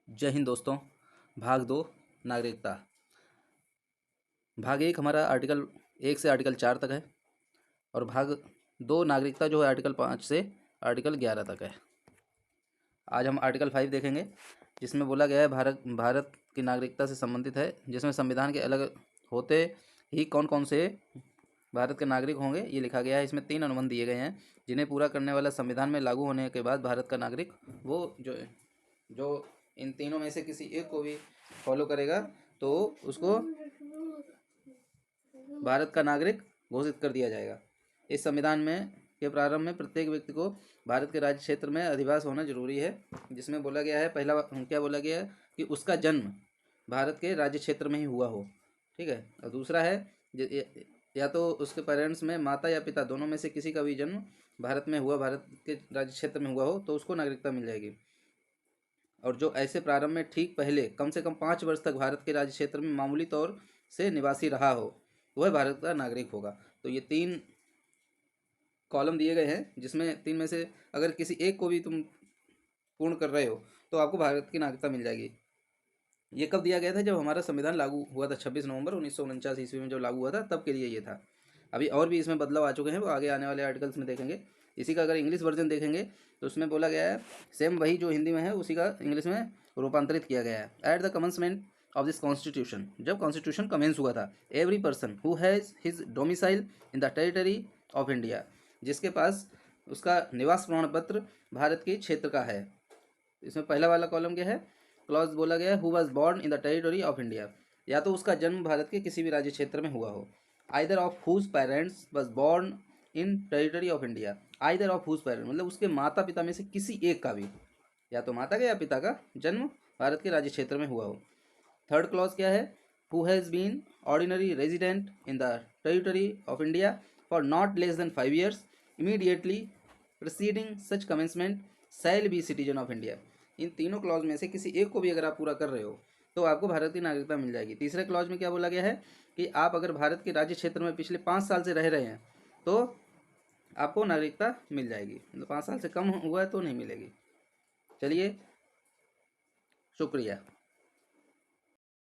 जय हिंद दोस्तों। भाग 2 नागरिकता। भाग 1 हमारा आर्टिकल 1 से आर्टिकल 4 तक है और भाग 2 नागरिकता जो है आर्टिकल 5 से आर्टिकल 11 तक है। आज हम आर्टिकल 5 देखेंगे जिसमें बोला गया है भारत की नागरिकता से संबंधित है, जिसमें संविधान के अलग होते ही कौन कौन से भारत के नागरिक होंगे ये लिखा गया है। इसमें 3 अनुबंध दिए गए हैं जिन्हें पूरा करने वाला संविधान में लागू होने के बाद भारत का नागरिक वो जो इन तीनों में से किसी एक को भी फॉलो करेगा तो उसको भारत का नागरिक घोषित कर दिया जाएगा। इस संविधान में के प्रारंभ में प्रत्येक व्यक्ति को भारत के राज्य क्षेत्र में अधिवास होना जरूरी है, जिसमें बोला गया है पहला क्या बोला गया है कि उसका जन्म भारत के राज्य क्षेत्र में ही हुआ हो। ठीक है। और दूसरा है या तो उसके पेरेंट्स में माता या पिता दोनों में से किसी का भी जन्म भारत में हुआ, भारत के राज्य क्षेत्र में हुआ हो तो उसको नागरिकता मिल जाएगी। और जो ऐसे प्रारंभ में ठीक पहले कम से कम 5 वर्ष तक भारत के राज्य क्षेत्र में मामूली तौर से निवासी रहा हो वह भारत का नागरिक होगा। तो ये 3 कॉलम दिए गए हैं जिसमें 3 में से अगर किसी एक को भी तुम पूर्ण कर रहे हो तो आपको भारत की नागरिकता मिल जाएगी। ये कब दिया गया था? जब हमारा संविधान लागू हुआ था 26 नवंबर 1949 ईस्वी में जब लागू हुआ था तब के लिए ये था। अभी और भी इसमें बदलाव आ चुके हैं, वो आगे आने वाले आर्टिकल्स में देखेंगे। इसी का अगर इंग्लिश वर्जन देखेंगे तो उसमें बोला गया है सेम वही जो हिंदी में है उसी का इंग्लिश में रूपांतरित किया गया है। At the commencement of this constitution, जब कॉन्स्टिट्यूशन कमेंस हुआ था, every person who has his domicile in the territory of India, जिसके पास उसका निवास प्रमाण पत्र भारत के क्षेत्र का है। इसमें पहला वाला कॉलम क्या है? क्लॉज बोला गया है who was born in the territory of India, या तो उसका जन्म भारत के किसी भी राज्य क्षेत्र में हुआ हो। Either of whose parents was born in territory of India, either of whose parents मतलब उसके माता पिता में से किसी एक का भी, या तो माता का या पिता का जन्म भारत के राज्य क्षेत्र में हुआ हो। थर्ड क्लॉज क्या है? Who has been ordinary resident in the territory of India for not less than 5 years immediately preceding such commencement shall be citizen of India. इन तीनों क्लॉज में से किसी एक को भी अगर आप पूरा कर रहे हो तो आपको भारत की नागरिकता मिल जाएगी। तीसरे क्लॉज में क्या बोला गया है कि आप अगर भारत के राज्य क्षेत्र में पिछले 5 साल से रह रहे हैं तो आपको नागरिकता मिल जाएगी, मतलब 5 साल से कम हुआ है तो नहीं मिलेगी। चलिए, शुक्रिया।